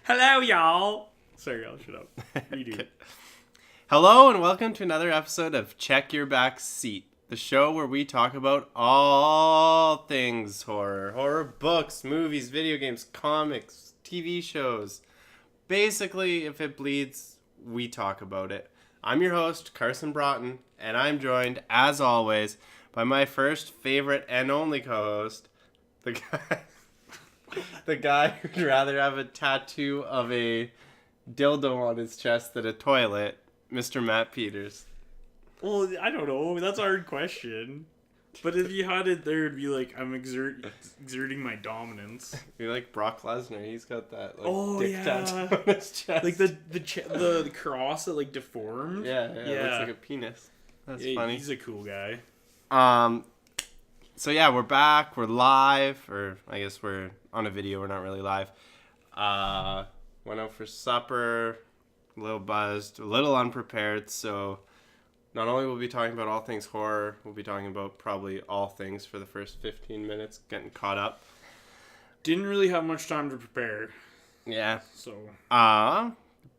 Hello, y'all. Sorry, y'all. Shut up. Redo it. Hello and welcome to another episode of Check Your Backseat, the show where we talk about all things horror. Horror books, movies, video games, comics, TV shows. Basically, if it bleeds, we talk about it. I'm your host, Karson Broughton, and I'm joined, as always, by my first favorite and only co-host, the guy who'd rather have a tattoo of a dildo on his chest than a toilet, Mr. Matt Peters. Well, I don't know. That's a hard question. But if you had it there, it'd be like I'm exerting my dominance. You're like Brock Lesnar. He's got that dick tattoo on his chest. Like the cross that like deformed. Yeah. It looks like a penis. That's funny. He's a cool guy. So yeah, we're back. We're live, or I guess we're on a video. We're not really live. Went out for supper. A little buzzed, a little unprepared. So not only will we be talking about all things horror, we'll be talking about probably all things for the first 15 minutes, getting caught up. Didn't really have much time to prepare. Yeah. So.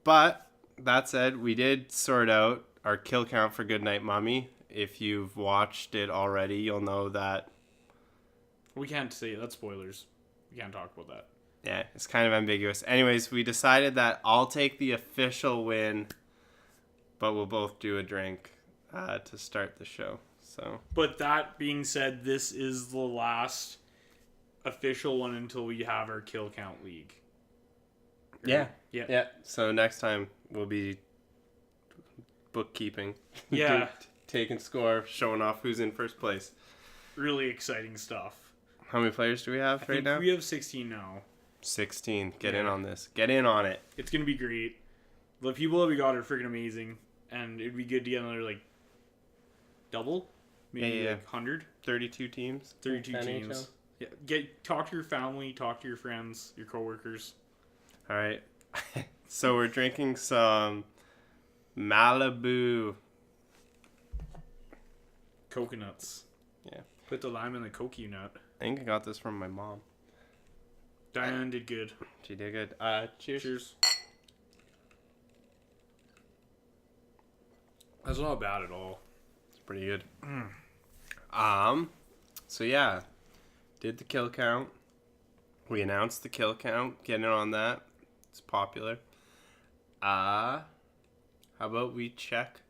But that said, we did sort out our kill count for Goodnight Mommy. If you've watched it already, you'll know that. We can't say it. That's spoilers. We can't talk about that. Yeah, it's kind of ambiguous. Anyways, we decided that I'll take the official win, but we'll both do a drink to start the show. So. But that being said, this is the last official one until we have our kill count league. Yeah. Yeah. So next time we'll be bookkeeping. Yeah. Taking score, showing off who's in first place. Really exciting stuff. How many players do we have right now? We have 16 now. 16. Get in on this. Get in on it. It's going to be great. The people that we got are freaking amazing. And it'd be good to get another, like, double? Maybe, like, 100? 32 teams. 32 teams. Yeah. Talk to your family, talk to your friends, your coworkers. All right. So we're drinking some Malibu coconuts. Yeah. Put the lime in the coconut. I think I got this from my mom. Diane did good. She did good. Cheers. Cheers. That's not bad at all. It's pretty good. So yeah, did the kill count. We announced the kill count. Getting on that. It's popular. How about we check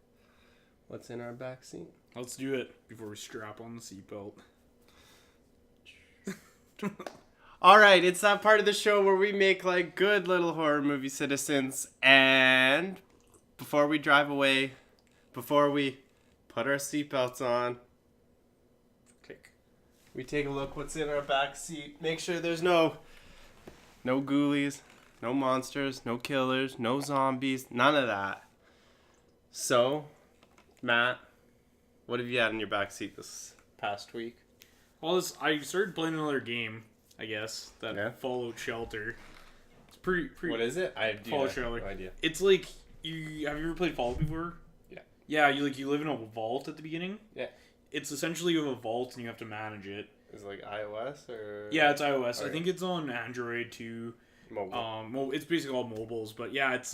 what's in our backseat? Let's do it before we strap on the seatbelt. All right, it's that part of the show where we make like good little horror movie citizens, and before we drive away, before we put our seatbelts on, we take a look what's in our backseat. Make sure there's no ghoulies, no monsters, no killers, no zombies, none of that. So, Matt, what have you had in your backseat this past week? Well, I started playing another game, I guess, that Fallout Shelter. It's pretty. What is it? I have Fallout Shelter. No idea. It's like have you ever played Fallout before? Yeah. Yeah, you live in a vault at the beginning. Yeah. It's essentially you have a vault and you have to manage it. Is it like iOS or? Yeah, it's iOS. Okay. I think it's on Android too. Mobile. It's basically all mobiles, but yeah, it's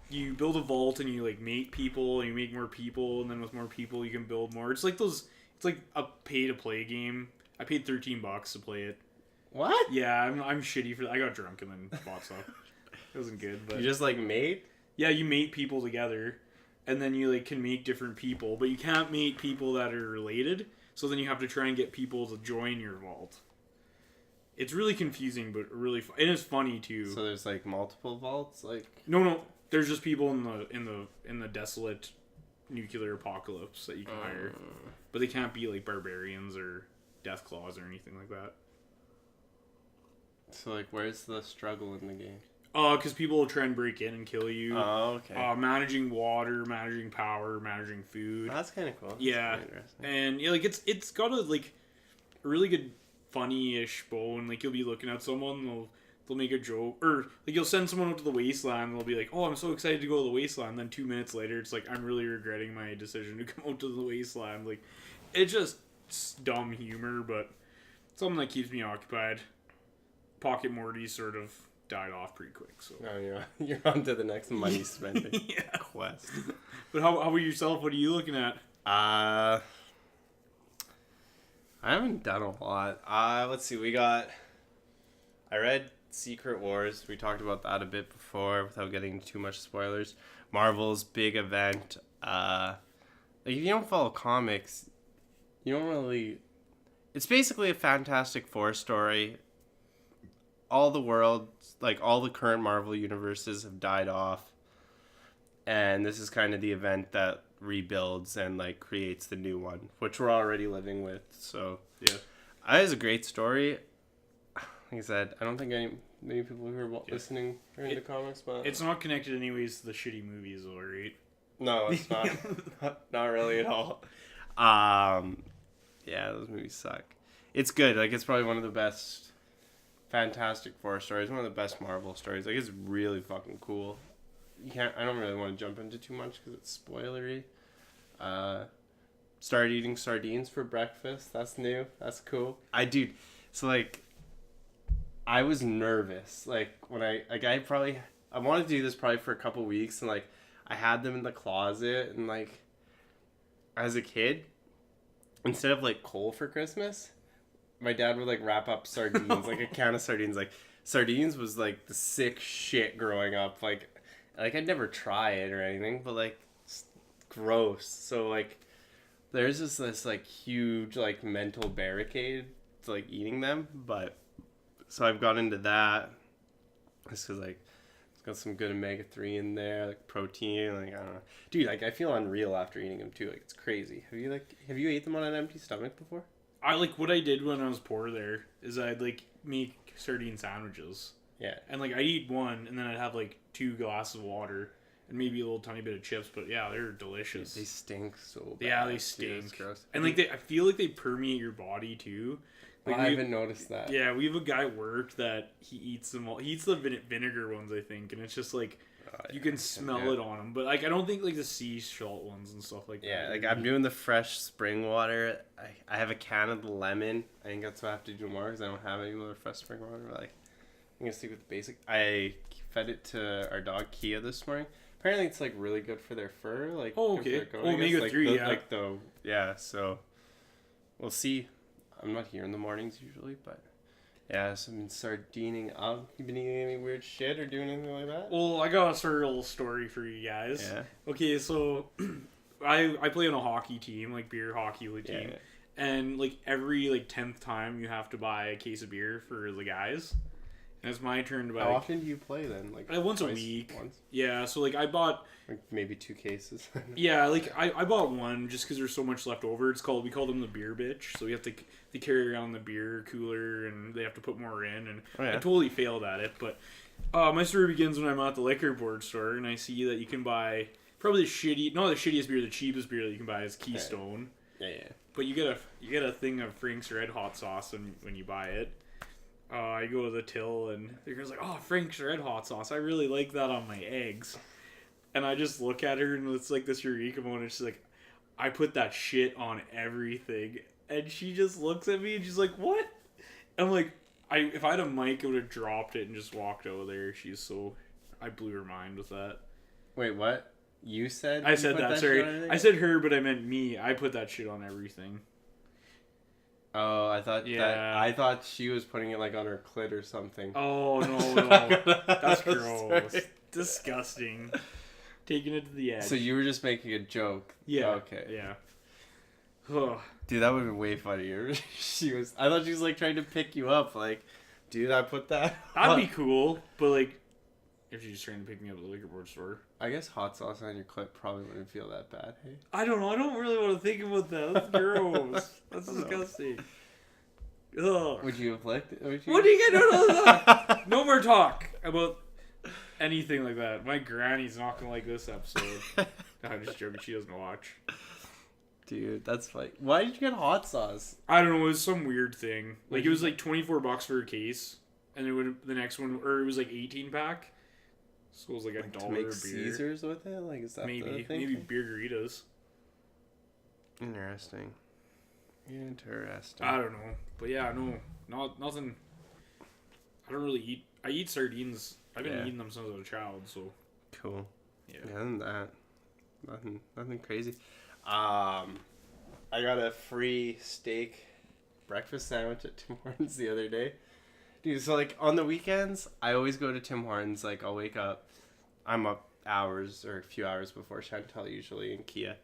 you build a vault and you like make people and you make more people, and then with more people you can build more. It's like a pay to play game. I paid $13 to play it. What? Yeah, I'm shitty for that. I got drunk and then bought stuff. It wasn't good, but you just like mate? Yeah, you mate people together, and then you like can make different people, but you can't mate people that are related. So then you have to try and get people to join your vault. It's really confusing, but really fun. And it's funny too. So there's like multiple vaults, like no. There's just people in the desolate nuclear apocalypse that you can hire, but they can't be like barbarians or deathclaws or anything like that. So like, where's the struggle in the game? Because people will try and break in and kill you. Oh, okay. Managing water, managing power, managing food. Oh, that's kind of cool. Yeah, and yeah, like it's got a like a really good funny-ish bone. Like you'll be looking at someone, they'll make a joke, or like you'll send someone out to the wasteland, and they'll be like, "Oh, I'm so excited to go to the wasteland." And then 2 minutes later, it's like, "I'm really regretting my decision to come out to the wasteland." Like, it's just dumb humor, but something that keeps me occupied. Pocket Morty sort of died off pretty quick, so. Oh, yeah. You're on to the next money spending quest. But how about yourself? What are you looking at? I haven't done a lot. Let's see. I read Secret Wars. We talked about that a bit before without getting too much spoilers. Marvel's big event. Like if you don't follow comics, you don't really... It's basically a Fantastic Four story. All the worlds, like all the current Marvel universes have died off. And this is kind of the event that rebuilds and like creates the new one, which we're already living with. So yeah, it is a great story. Like I said, I don't think many people who are listening are into comics, but it's not connected anyways to the shitty movies, though, right? No, it's not. Not really at all. Yeah, those movies suck. It's good. Like it's probably one of the best Fantastic Four stories. One of the best Marvel stories. Like it's really fucking cool. I don't really want to jump into too much because it's spoilery. Started eating sardines for breakfast. That's new. That's cool. So like, I was nervous. Like when I wanted to do this probably for a couple weeks, and like I had them in the closet, and like as a kid, instead of like coal for Christmas, my dad would like wrap up sardines, like a can of sardines. Like sardines was like the sick shit growing up. Like I'd never try it or anything, but like it's gross. So like there's just this like huge like mental barricade to like eating them. But so I've got into that just because like it's got some good omega-3 in there, like protein. Like I don't know, dude. Like I feel unreal after eating them too. Like it's crazy. Have you ate them on an empty stomach before? What I did when I was poor there is I'd like make sardine sandwiches. Yeah. And like I'd eat one and then I'd have like 2 glasses of water and maybe a little tiny bit of chips, but yeah, they're delicious. They stink so bad. Yeah, they stink. Dude, gross. And like I feel like they permeate your body too. Like I haven't noticed that. Yeah, we have a guy at work that he eats them all. He eats the vinegar ones, I think, and it's just like you can smell it on them. But like I don't think like the sea salt ones and stuff like that. Yeah, like I'm doing the fresh spring water. I have a can of the lemon. I think that's what I have to do more because I don't have any more fresh spring water. But like I'm gonna stick with the basic. I fed it to our dog Kia this morning. Apparently, it's like really good for their fur. Like okay, omega-3, yeah. So we'll see. I'm not here in the mornings usually, but yeah, so I've been sardining up. You been eating any weird shit or doing anything like that? Well, I got a sort of little story for you guys. Yeah. Okay, so I play on a hockey team, like beer hockey team, Yeah. and like every like 10th time you have to buy a case of beer for the guys. And it's my turn to buy. How often do you play then? Like once a week. Once? Yeah, so like I bought like maybe 2 cases. yeah, like I bought one just because there's so much left over. We call them the beer bitch. So we have to they carry around the beer cooler and they have to put more in. And I totally failed at it. But my story begins when I'm at the liquor board store and I see that you can buy probably not the shittiest beer, the cheapest beer that you can buy is Keystone. Yeah. But you get a thing of Frank's Red Hot sauce when you buy it. I go to the till and the girl's like, "Oh, Frank's Red Hot sauce. I really like that on my eggs." And I just look at her and it's like this eureka moment. She's like, "I put that shit on everything." And she just looks at me and she's like, "What?" I'm like, if I had a mic, I would have dropped it and just walked out there. I blew her mind with that. Wait, what? You said? I said that. Sorry, I said her, but I meant me. I put that shit on everything. Oh, I thought she was putting it like on her clit or something. Oh no, that's gross, disgusting. Taking it to the edge. So you were just making a joke. Yeah. Okay. Yeah. Dude, that would have been way funnier. I thought she was like trying to pick you up. Like, dude, I put that. That'd be cool, but like, if she's trying to pick me up at the liquor board store. I guess hot sauce on your clit probably wouldn't feel that bad. Hey. I don't know. I don't really want to think about that. That's gross. That's disgusting. Ugh. Would you have liked it? What do you get? No more talk about anything like that. My granny's not gonna like this episode. No, I'm just joking. She doesn't watch. Dude, that's funny. Why did you get hot sauce? I don't know. It was some weird thing. Like it was like $24 for a case, and the next one, or it was like 18-pack. So it was like $1 to make a beer. Caesars with it? Like, is that maybe beer burritos. Interesting. Interesting. I don't know, but yeah, no, nothing. I don't really eat. I eat sardines. I've been eating them since I was a child, so. Cool. Yeah. Other than that, nothing crazy. I got a free steak breakfast sandwich at Tim Hortons the other day. Dude, so like on the weekends, I always go to Tim Hortons. Like I'll wake up, I'm up hours or a few hours before Chantal usually in Kia.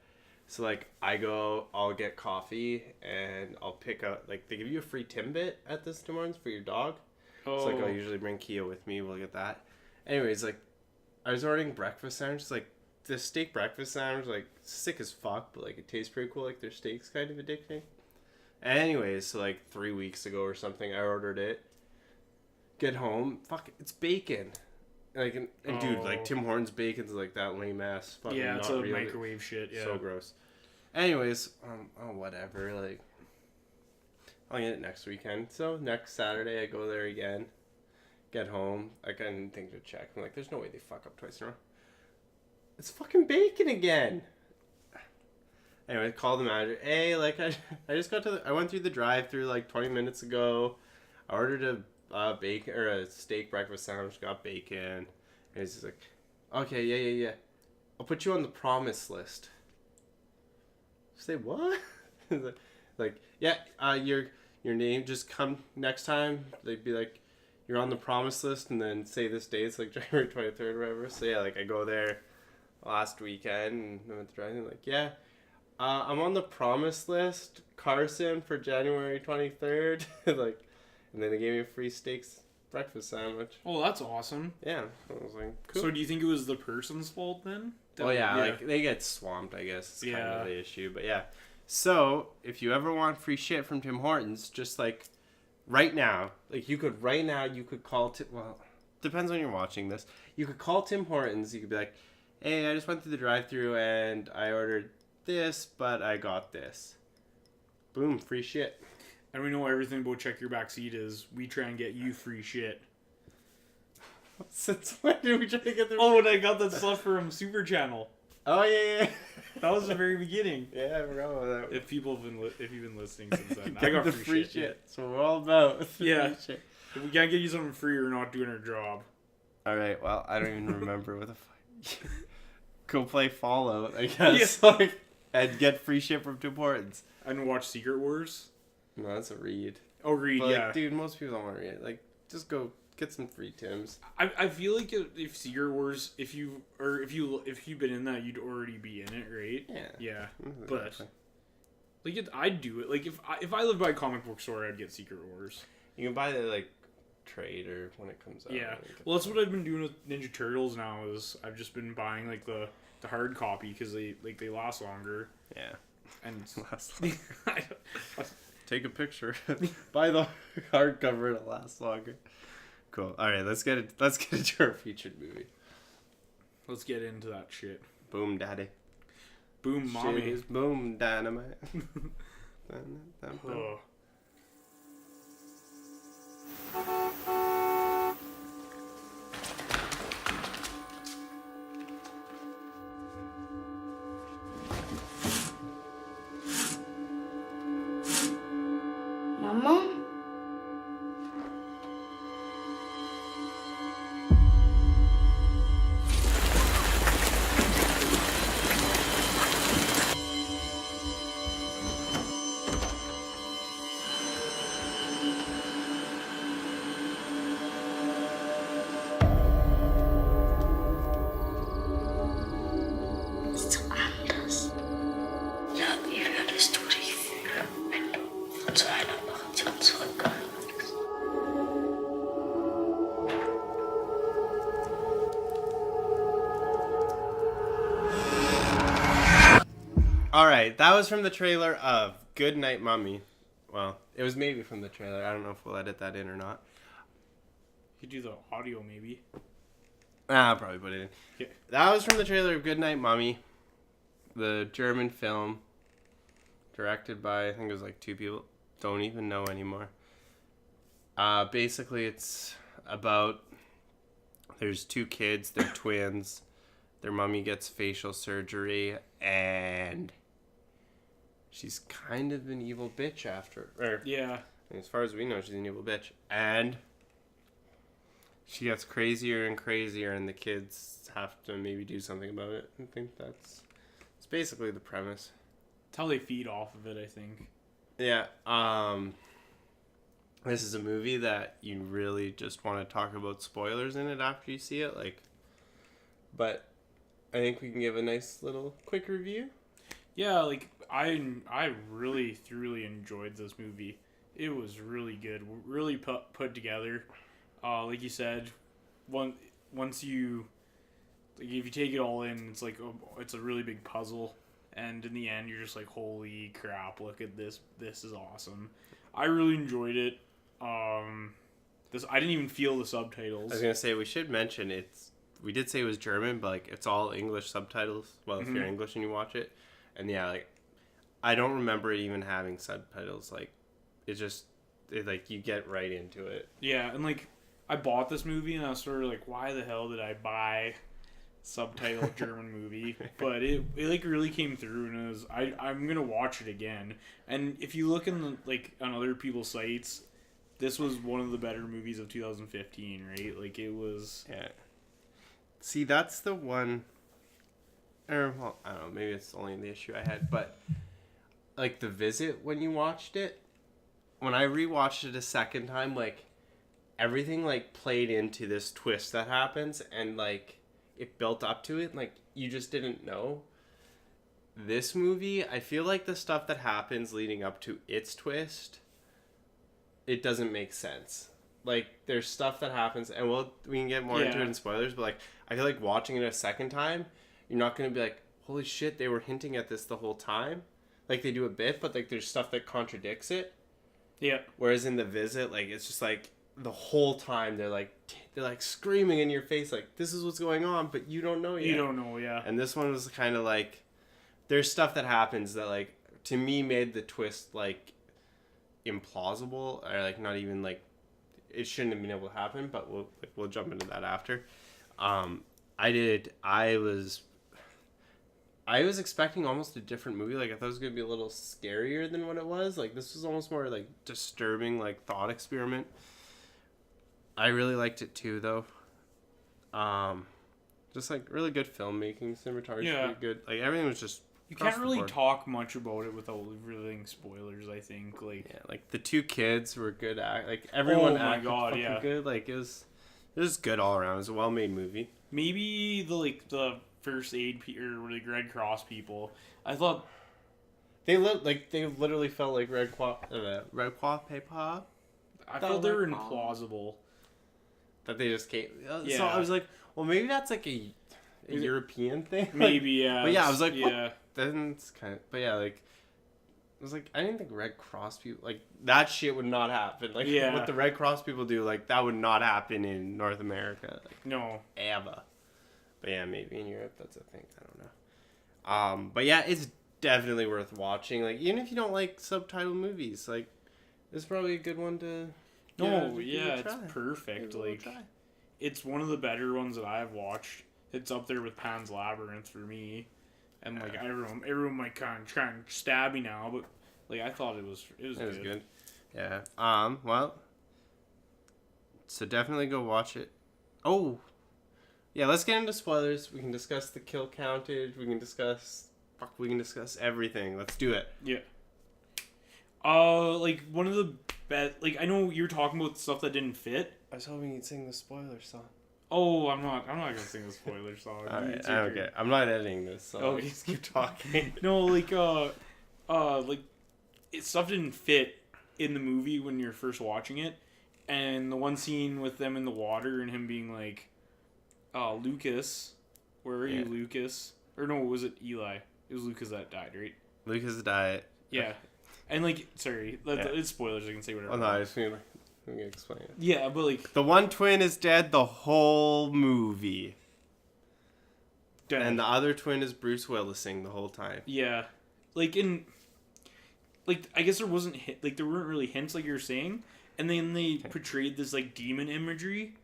So like I go, I'll get coffee and I'll pick up, like they give you a free Timbit at this Tim Hortons for your dog. Oh. So like I'll usually bring Kia with me. We'll get that. Anyways, like I was ordering breakfast sandwiches. Like the steak breakfast sandwich, like sick as fuck, but like it tastes pretty cool. Like their steak's kind of addicting. Anyways, so like 3 weeks ago or something, I ordered it. Get home, fuck, it's bacon. Like and dude, like Tim Hortons bacon's like that lame ass. Fucking Yeah, it's not a real. microwave shit. Yeah. So gross. Anyways, whatever. Like, I'll get it next weekend. So next Saturday, I go there again. Get home. I couldn't think to check. I'm like, there's no way they fuck up twice in a row. It's fucking bacon again. Anyway, call the manager. Hey, like I just got to. I went through the drive-through like 20 minutes ago. I ordered a bacon or a steak breakfast sandwich. Got bacon. And he's just like, okay, yeah. I'll put you on the promise list. Say what? like, yeah, your name, just come next time. They'd be like, you're on the promise list, and then say this date. It's like January 23rd or whatever. So yeah, like I go there last weekend and I went to drive. Like, yeah, I'm on the promise list, Karson, for January 23rd. Like, and then they gave me a free steaks breakfast sandwich. Oh, that's awesome. Yeah, I was like, cool. So do you think it was the person's fault then? Oh yeah, like they get swamped, I guess. It's kind of the issue, but yeah. So if you ever want free shit from Tim Hortons, just like right now, like you could call well, depends when you're watching this. You could call Tim Hortons. You could be like, hey, I just went through the drive-thru and I ordered this, but I got this. Boom, free shit. And we know everything about Check Your Backseat is we try and get you free shit. Since when did we try to get the... Oh, and I got that stuff from Super Channel. Oh, yeah. That was the very beginning. Yeah, I forgot about that. If you've been listening since then. I got the free shit. Yeah. That's what we're all about. Yeah. Shit. If we can't get you something free, we're not doing our job. Alright, well, I don't even remember what the fuck. Go play Fallout, I guess. Yeah. Like, and get free shit from Tim Hortons. And watch Secret Wars. No, that's a read. Oh, read, but, yeah. Like, dude, most people don't want to read it. Like, just go get some free Tims. I feel like if Secret Wars, if you've been in that, you'd already be in it, right? Yeah. Yeah. Exactly. But like I'd do it. Like if I lived by a comic book store, I'd get Secret Wars. You can buy the like trade or when it comes out. Yeah. Well, that's what I've been doing with Ninja Turtles now. Is I've just been buying like the hard copy because they last longer. Yeah. And last longer. Take a picture. Buy the hardcover. It'll last longer. Cool. All right, let's get into our featured movie. Let's get into that shit. Boom, daddy. Boom, mommy. Shit is boom, dynamite. Oh. Mama? Ist anders. Ja, wie würdest du dich fühlen, wenn du von so einer Operation zurückgekommen bist? Alright, that was from the trailer of Goodnight Mommy. Well, it was maybe from the trailer. I don't know if we'll edit that in or not. You could do the audio maybe. I'll probably put it in. Yeah. That was from the trailer of Goodnight Mommy, the German film, directed by, I think it was like 2 people. Don't even know anymore. Basically, it's about, there's 2 kids, they're twins. Their mommy gets facial surgery, and she's kind of an evil bitch after. Or, Yeah. as far as we know, she's an evil bitch. And she gets crazier and crazier, and the kids have to maybe do something about it. I think it's basically the premise. It's how they feed off of it, I think. Yeah. This is a movie that you really just want to talk about spoilers in it after you see it. But I think we can give a nice little quick review. Yeah, like I really thoroughly enjoyed this movie. It was really good, really put together. Like you said, once you, like, if you take it all in, it's like it's a really big puzzle, and in the end, you're just like, holy crap! Look at this! This is awesome. I really enjoyed it. I didn't even feel the subtitles. I was gonna say we should mention we did say it was German, but like it's all English subtitles. Well, if you're English and you watch it, and yeah, like I don't remember it even having subtitles. Like like you get right into it. Yeah, and like I bought this movie and I was sort of like, why the hell did I buy subtitled German movie? But it like really came through, and I'm gonna watch it again. And if you look on other people's sites, this was one of the better movies of 2015, right? Like it was. Yeah. See, that's the one. Or well, I don't know. Maybe it's only the issue I had, but like The Visit, when you watched it, when I rewatched it a second time, like everything like played into this twist that happens, and like it built up to it. Like you just didn't know. This movie, I feel like the stuff that happens leading up to its twist, it doesn't make sense. Like there's stuff that happens, and we can get more into it in spoilers, but like I feel like watching it a second time, you're not gonna be like, holy shit, they were hinting at this the whole time. Like they do a bit, but like there's stuff that contradicts it. Yeah. Whereas in The Visit, like it's just like the whole time they're like screaming in your face, like this is what's going on, but you don't know yet. You don't know, yeah. And this one was kind of like, there's stuff that happens that like to me made the twist like implausible, or like not even like it shouldn't have been able to happen. But we'll jump into that after. I was expecting almost a different movie. Like I thought it was gonna be a little scarier than what it was. Like this was almost more like disturbing, like thought experiment. I really liked it too, though. Just like really good filmmaking, cinematography, really good. Like everything was just. You can't really talk much about it without revealing spoilers, I think. Like yeah, like the two kids were good like everyone acted yeah. good. Like it was good all around. It was a well made movie. Maybe the first aid or like Red Cross people, I thought they literally felt like Red Cross paper. I felt they were implausible. That they just came. Yeah. So I was like, well, maybe that's like a European thing. Maybe, yeah. But yeah, I was like, yeah. What? Then it's kind of, but yeah, like, I was like, I didn't think Red Cross people, like, that shit would not happen. Like, what the Red Cross people do, like, that would not happen in North America. Like, no. Ever. But yeah, maybe in Europe, that's a thing. I don't know. But yeah, it's definitely worth watching. Like, even if you don't like subtitle movies, like, it's probably a good one to. It's perfect. Like, it's one of the better ones that I've watched. It's up there with Pan's Labyrinth for me. And like everyone might kind of try and stab me now, but like I thought it was good. Yeah. Well. So definitely go watch it. Oh. Yeah. Let's get into spoilers. We can discuss the kill countage. We can discuss everything. Let's do it. Yeah. Like one of the best. Like I know you were talking about stuff that didn't fit. I was hoping you'd sing the spoiler song. Oh, I'm not gonna sing the spoiler song. Alright, okay. I'm not editing this, so okay. Just keep talking. No, like stuff didn't fit in the movie when you're first watching it, and the one scene with them in the water and him being like, Lucas, where are you, Lucas? Or no, was it Eli? It was Lucas that died, right? Lucas died. Yeah, and like, sorry, it's spoilers. I can say whatever. Oh no, I just mean. Let me explain it. Yeah, but like... The one twin is dead the whole movie. Dead. And the other twin is Bruce Willising the whole time. Yeah. Like, I guess there wasn't... there weren't really hints, like you were saying. And then they portrayed this, like, demon imagery.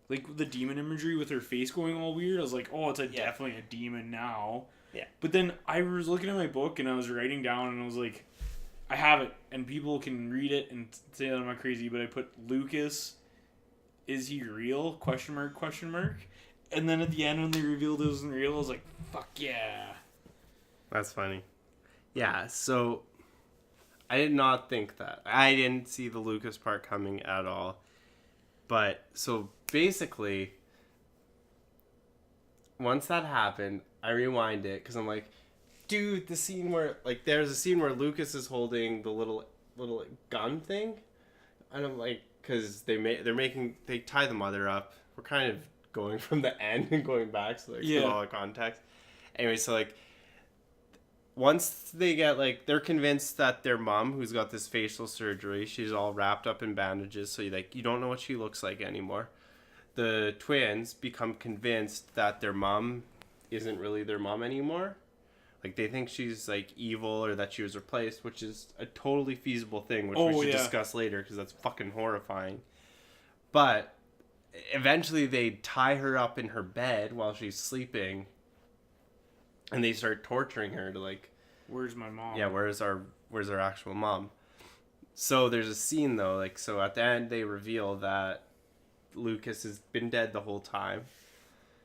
Like, the demon imagery with her face going all weird. I was like, oh, it's definitely a demon now. Yeah. But then I was looking at my book and I was writing down and I was like, I have it and people can read it and say that I'm not crazy, but I put Lucas, is he real? Question mark, question mark. And then at the end when they revealed it wasn't real, I was like, fuck yeah. That's funny. Yeah, so I did not think that. I didn't see the Lucas part coming at all. But, so basically, once that happened, I rewind it because I'm like, dude, the scene where, like, there's a scene where Lucas is holding the little gun thing. And I'm like, because they tie the mother up. We're kind of going from the end and going back, so like, Yeah. all the context. Anyway, so like, once they get, like, they're convinced that their mom, who's got this facial surgery, she's all wrapped up in bandages, so you don't know what she looks like anymore. The twins become convinced that their mom isn't really their mom anymore. Like, they think she's, like, evil or that she was replaced, which is a totally feasible thing, which we should discuss later, because that's fucking horrifying. But eventually they tie her up in her bed while she's sleeping, and they start torturing her to, like, Where's my mom? yeah, where's our actual mom? So there's a scene though, like, so at the end they reveal that Lucas has been dead the whole time,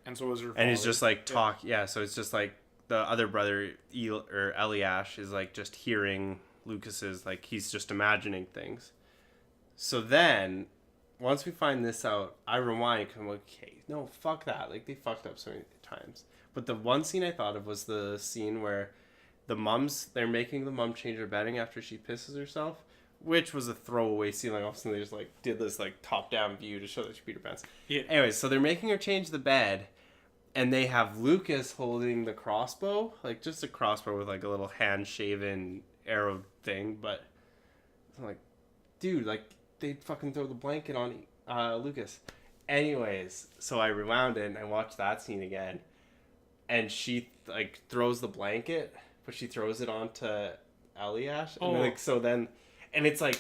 And so was her father. and he's just like so it's just like the other brother Eliash is like just hearing Lucas's, like, he's just imagining things. So then once we find this out, I rewind because I'm like, okay, no, fuck that, like, they fucked up so many times. But the one scene I thought of was the scene where they're making the mom change her bedding after she pisses herself, which was a throwaway scene. Like, all of a sudden they just, like, did this, like, top-down view to show that she peed her pants. Yeah. Anyways, so they're making her change the bed, and they have Lucas holding the crossbow, like, just a crossbow with, like, a little hand-shaven arrow thing, but I'm like, dude, like, they'd fucking throw the blanket on Lucas. Anyways, so I rewound it, and I watched that scene again, and she, like, throws the blanket, but she throws it onto Eliash. And like, so then, and it's like,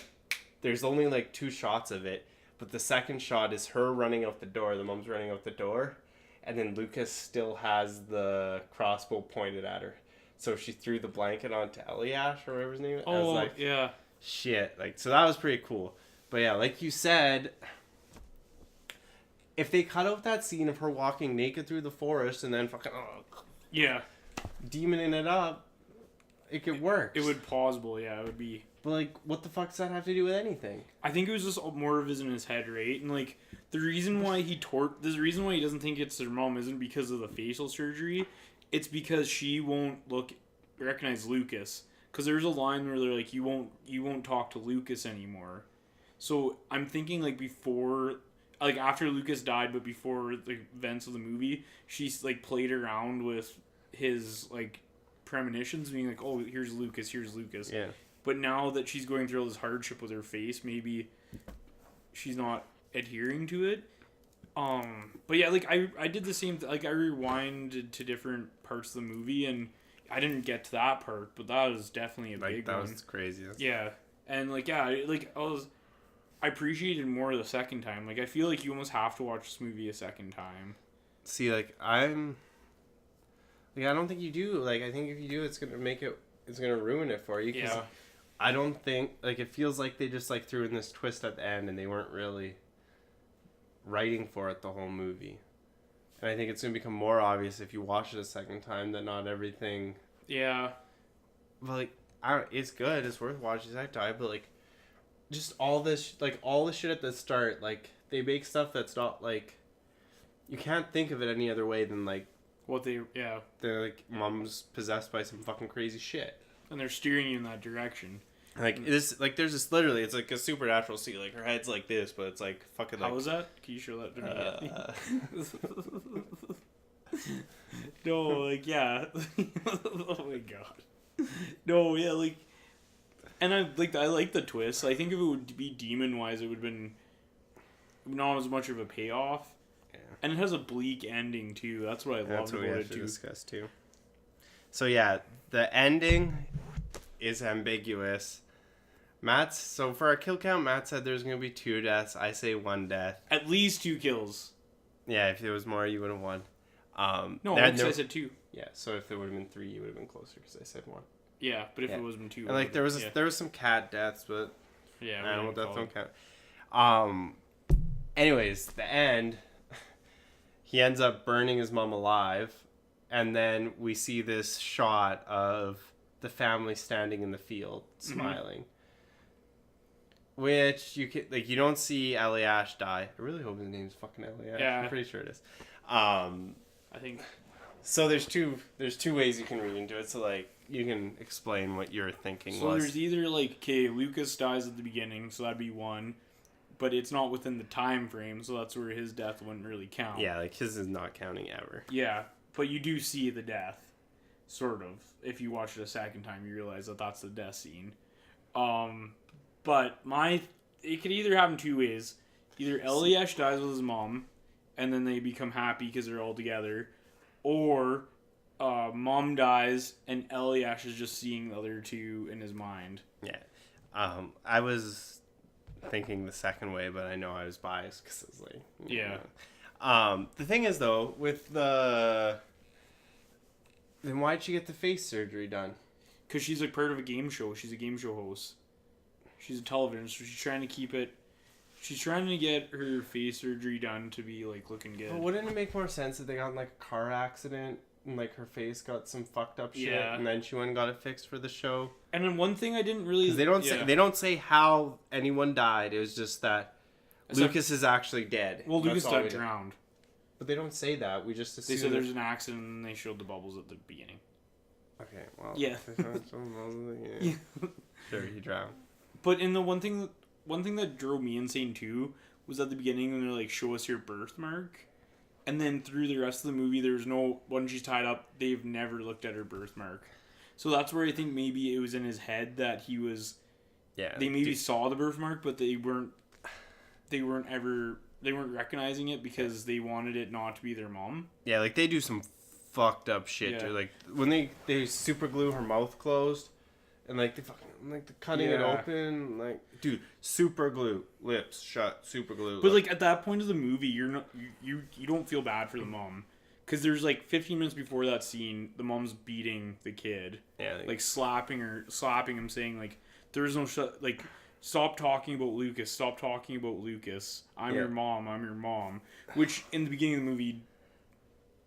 there's only like 2 shots of it, but the second shot is her running out the door, the mom's running out the door, and then Lucas still has the crossbow pointed at her. So she threw the blanket onto Eliash, or whatever his name is. I was like, yeah. shit. Like, so that was pretty cool. But yeah, like you said, if they cut out that scene of her walking naked through the forest and then fucking Yeah. demoning it up, it could work. It would plausible, yeah, it would be. But, like, what the fuck does that have to do with anything? I think it was just more of his in his head, right? And, like, the reason why he doesn't think it's their mom isn't because of the facial surgery. It's because she won't recognize Lucas. Because there's a line where they're like, you won't talk to Lucas anymore. So I'm thinking, like, before, like, after Lucas died, but before the events of the movie, she's, like, played around with his, like, premonitions, being like, oh, here's Lucas. Yeah. But now that she's going through all this hardship with her face, maybe she's not adhering to it. But yeah, like, I did the same, like, I rewinded to different parts of the movie, and I didn't get to that part, but that was definitely a big one. That was crazy. Yeah. And, like, yeah, like, I appreciated more the second time. Like, I feel like you almost have to watch this movie a second time. See, like, I don't think you do. Like, I think if you do, it's gonna ruin it for you. 'Cause Yeah. I don't think, like, it feels like they just, like, threw in this twist at the end and they weren't really writing for it the whole movie. And I think it's gonna become more obvious if you watch it a second time that not everything. Yeah. But, like, it's good. It's worth watching a second time. But, like, just all this, like, all the shit at the start, like, they make stuff that's not, like, you can't think of it any other way than, like, they're like, mom's possessed by some fucking crazy shit. And they're steering you in that direction. Like, this, like, there's this, literally, it's like a supernatural scene. Like, her head's like this, but it's like fucking, like... How was that? Can you show that to me? No, like, yeah. Oh my god. No, yeah, like... And I like the twist. I think if it would be demon-wise, it would have been not as much of a payoff. Yeah. And it has a bleak ending, too. That's what I loved about it, too. Discuss, too. So, yeah, the ending is ambiguous. So for our kill count, Matt said there's going to be 2 deaths. I say 1 death. At least 2 kills. Yeah, if there was more, you would have won. No, I said 2. Yeah, so if there would have been 3, you would have been closer because I said 1. Yeah, but if Yeah. it was been 2, And like there was some cat deaths, but animal deaths don't count. Anyways, the end. He ends up burning his mom alive, and then we see this shot of the family standing in the field smiling. Which you don't see Ellie Ash die. I really hope his name's fucking Ellie Ash. Yeah. I'm pretty sure it is. I think. So there's two ways you can read into it. So like you can explain what you're thinking. So there's either like, okay, Lucas dies at the beginning, so that'd be 1, but it's not within the time frame, so that's where his death wouldn't really count. Yeah, like his is not counting ever. Yeah, but you do see the death, sort of. If you watch it a second time, you realize that that's the death scene. But it could either happen 2 ways. Either Eliash dies with his mom, and then they become happy because they're all together, or mom dies and Eliash is just seeing the other 2 in his mind. Yeah, I was thinking the second way, but I know I was biased because it's like Yeah. The thing is though, with then why'd she get the face surgery done? Because she's like part of a game show. She's a game show host. She's a television, so she's trying to keep it. She's trying to get her face surgery done to be like looking good. But wouldn't it make more sense if they got in like a car accident and like her face got some fucked up shit, and then she went and got it fixed for the show? And then one thing I didn't really, they don't say how anyone died. It was just that Lucas is actually dead. Well, Lucas got drowned. But they don't say that. We just assume they said there's an accident and they showed the bubbles at the beginning. Okay, well. Yeah. Yeah. Sure, he drowned. But in the one thing that drove me insane too was at the beginning when they're like, show us your birthmark. And then through the rest of the movie, there's no, when she's tied up, they've never looked at her birthmark. So that's where I think maybe it was in his head that he was, they maybe saw the birthmark, but they weren't recognizing it because they wanted it not to be their mom. Yeah, like they do some fucked up shit. Yeah. Like when they super glue her mouth closed, and like they fucking like they're cutting it open, like dude, super glue, lips shut, super glue. But like at that point of the movie, you don't feel bad for the mom, because there's like 15 minutes before that scene, the mom's beating the kid, like slapping him, saying like there's no like. Stop talking about Lucas. Stop talking about Lucas. I'm your mom. Which, in the beginning of the movie,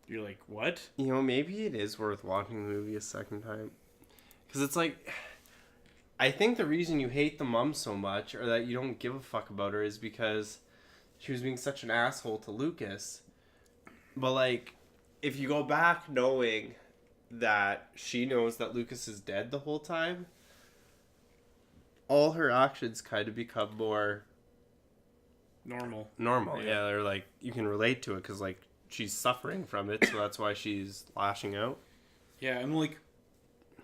you're like, what? You know, maybe it is worth watching the movie a second time. Because it's like, I think the reason you hate the mom so much, or that you don't give a fuck about her, is because she was being such an asshole to Lucas. But, like, if you go back knowing that she knows that Lucas is dead the whole time, all her actions kind of become more normal. Yeah, they're like, you can relate to it because like she's suffering from it, so that's why she's lashing out. Yeah, and like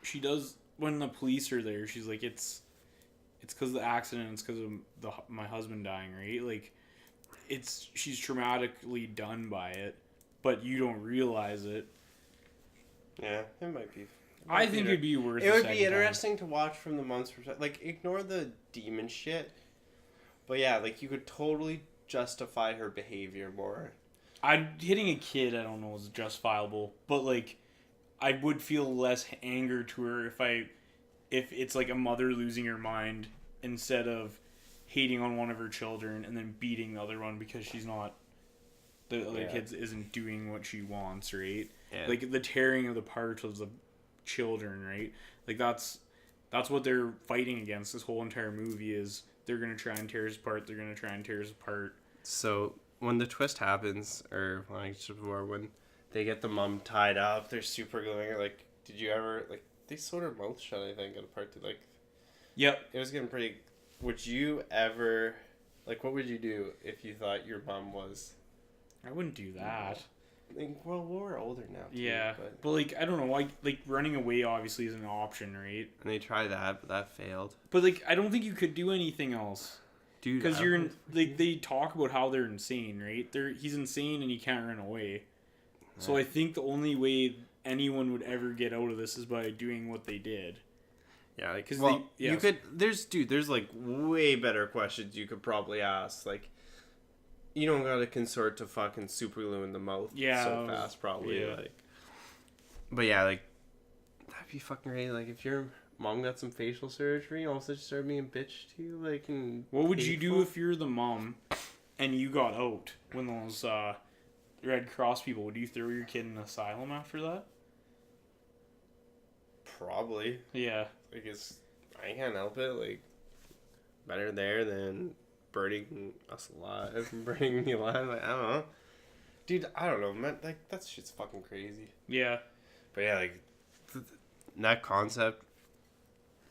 she does when the police are there. She's like, it's because of the accident. It's because of my husband dying, right? Like she's traumatically done by it, but you don't realize it. Yeah, it might be. I think it'd be worth. It would be interesting to watch from the mom's perspective. Like, ignore the demon shit. But yeah, like you could totally justify her behavior more. Hitting a kid, I don't know, is justifiable, but like, I would feel less anger to her if it's like a mother losing her mind instead of hating on one of her children and then beating the other one because she's not. The other kid isn't doing what she wants, right? Yeah. Like the tearing of the parts of the children, right? Like that's what they're fighting against. This whole entire movie is they're gonna try and tear us apart. So when the twist happens, or when they get the mom tied up, they're super gluing. Like, did you ever like they sewed her mouth shut? I think at a part that like, yep, it was getting pretty. Would you ever like? What would you do if you thought your mom was? I wouldn't do that. Well, we're older now. Too, yeah, but like I don't know, like running away obviously is an option, right? And they tried that, but that failed. But like I don't think you could do anything else, dude. Because they talk about how they're insane, right? He's insane and he can't run away. Yeah. So I think the only way anyone would ever get out of this is by doing what they did. Yeah, because you could. There's like way better questions you could probably ask, like. You don't gotta consort to fucking super glue in the mouth so fast, probably. Yeah. Like, But yeah, like, that'd be fucking great. Like, if your mom got some facial surgery and all of a sudden she started being a bitch to you, like, and What would you do if you're the mom and you got out when those Red Cross people? Would you throw your kid in an asylum after that? Probably. Yeah. Like, I can't help it. Like, better there than burning us alive, burning me alive. Like, I don't know. Dude, I don't know, man. Like, that shit's fucking crazy. Yeah. But yeah, like, that concept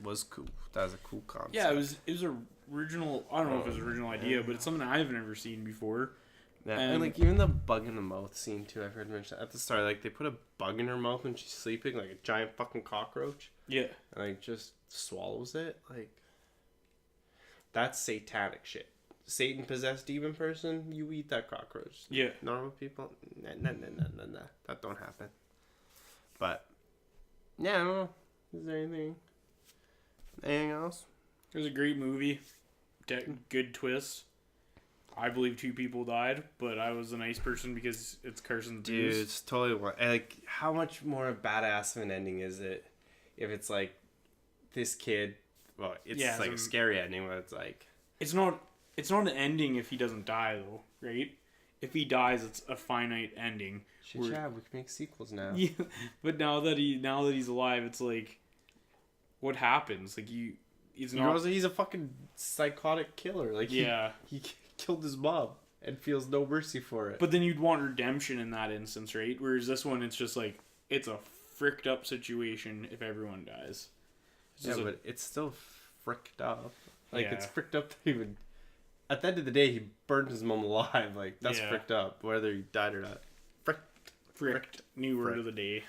was cool. That was a cool concept. Yeah, it was a original. I don't know if it was an original idea, but it's something I've never seen before. Yeah, and like even the bug in the mouth scene too. I've heard mentioned at the start. Like they put a bug in her mouth when she's sleeping, like a giant fucking cockroach. Yeah. And like just swallows it. Like that's satanic shit. Satan possessed demon person, you eat that cockroach. Yeah. Normal people, nah. That don't happen. But yeah, I don't know. Is there anything else? It was a great movie. Good twist. I believe 2 people died, but I was a nice person because it's Carson's Dude, booze. it's totally like how much more badass of an ending is it if it's like this kid? Well, it's like a scary ending, but it's like it's not an ending if he doesn't die though, right? If he dies, it's a finite ending. Shit, yeah, we can make sequels now. Yeah, but now that he's alive, it's like, what happens? Like he's yeah, he killed his mom and feels no mercy for it. But then you'd want redemption in that instance, right? Whereas this one, it's just like it's a fricked up situation if everyone dies. But it's still fricked up. Like it's fricked up that he would. At the end of the day, he burned his mom alive. Like that's fricked up, whether he died or not. Fricked. New word of the day.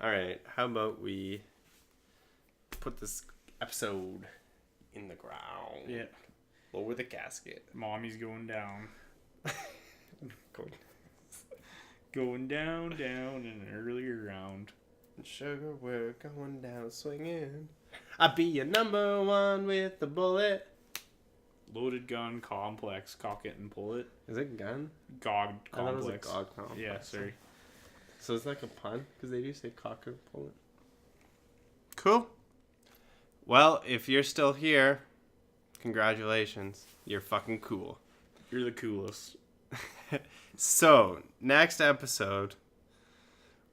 All right, how about we put this episode in the ground? Yeah. Lower the casket. Mommy's going down. Going down in an earlier round. Sugar, we're going down swinging. I'll be your number one with the bullet. Loaded gun complex. Cock it and pull it. Is it gun? Gog complex. I thought it was a gog complex. Yeah, sorry. So it's like a pun because they do say cock and pull it. Cool. Well, if you're still here, congratulations. You're fucking cool. You're the coolest. So, next episode,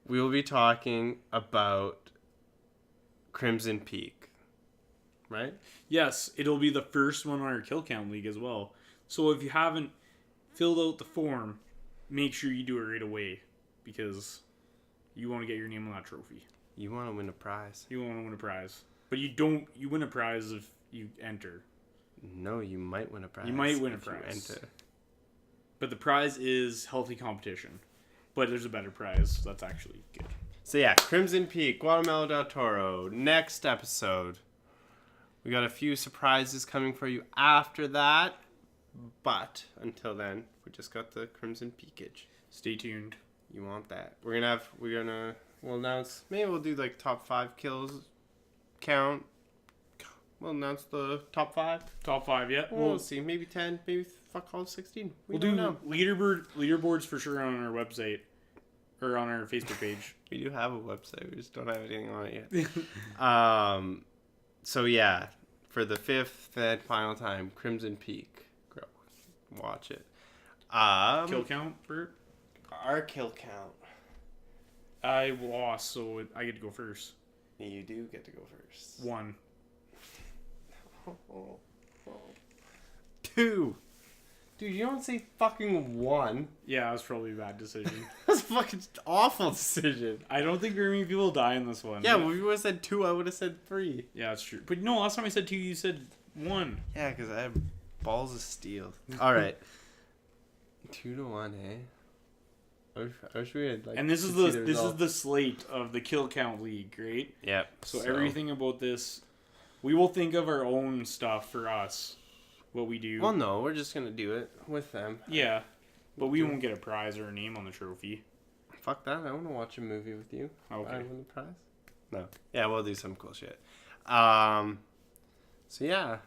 we will be talking about Crimson Peak. Right? Yes, it'll be the first one on our Kill Count League as well. So if you haven't filled out the form, make sure you do it right away. Because you want to get your name on that trophy. You want to win a prize. You want to win a prize. But you win a prize if you enter. No, you might win a prize. You might win a prize. You enter. But the prize is healthy competition. But there's a better prize. So that's actually good. So yeah, Crimson Peak, Guatemala del Toro. Next episode. We got a few surprises coming for you after that. But until then, we just got the Crimson Peakage. Stay tuned. You want that. We'll announce, maybe we'll do like top 5 kills count. We'll announce the top 5. Top 5, yeah. We'll see. Maybe 10, maybe fuck all 16. We'll do leaderboards for sure on our website. Or on our Facebook page. We do have a website. We just don't have anything on it yet. So yeah, for the 5th and final time, Crimson Peak. Go watch it. Kill count, Bert? Our kill count. I lost, so I get to go first. You do get to go first. 1. 2. Dude, you don't say fucking 1. Yeah, that was probably a bad decision. That's a fucking awful decision. I don't think very many people die in this one. Yeah, well, if you would have said 2, I would have said 3. Yeah, that's true. But no, last time I said 2, you said 1. Yeah, because I have balls of steel. All right. 2-1, eh? I wish we had, like, and this is the slate of the Kill Count League, right? Yep. So everything about this, we will think of our own stuff for us, what we do. Well, no, we're just gonna do it with them. Yeah, but we won't get a prize or a name on the trophy. Fuck that! I want to watch a movie with you. Okay. I win the prize. No. Yeah, we'll do some cool shit. So yeah,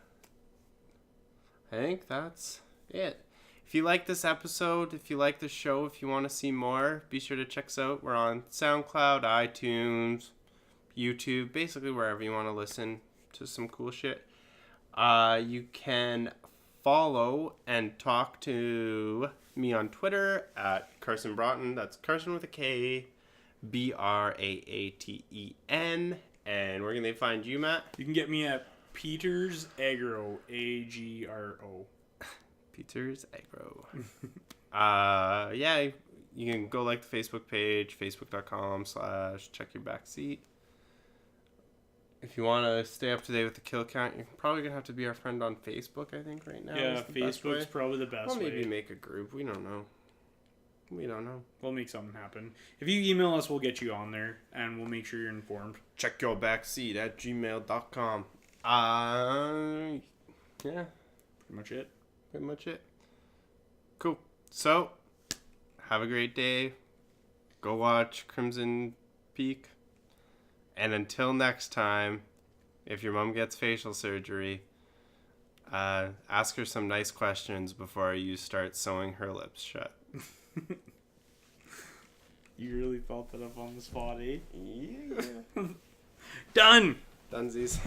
I think that's it. If you like this episode, if you like the show, if you want to see more, be sure to check us out. We're on SoundCloud, iTunes, YouTube, basically wherever you want to listen to some cool shit. You can follow and talk to me on Twitter at Karson Broughton. That's Karson with a K, Braten. And where can they find you, Matt? You can get me at Peters Agro, Agro. Peters Agro. You can go like the Facebook page, facebook.com/checkyourbackseat. If you want to stay up to date with the kill count, you're probably going to have to be our friend on Facebook, I think, right now. Yeah, Facebook's probably the best way. Maybe make a group. We don't know. We'll make something happen. If you email us, we'll get you on there, and we'll make sure you're informed. checkyourbackseat@gmail.com. Yeah. Pretty much it. Cool. So, have a great day. Go watch Crimson Peak. And until next time, if your mom gets facial surgery, ask her some nice questions before you start sewing her lips shut. You really felt that up on the spot, eh? Yeah. Done! Dunsies.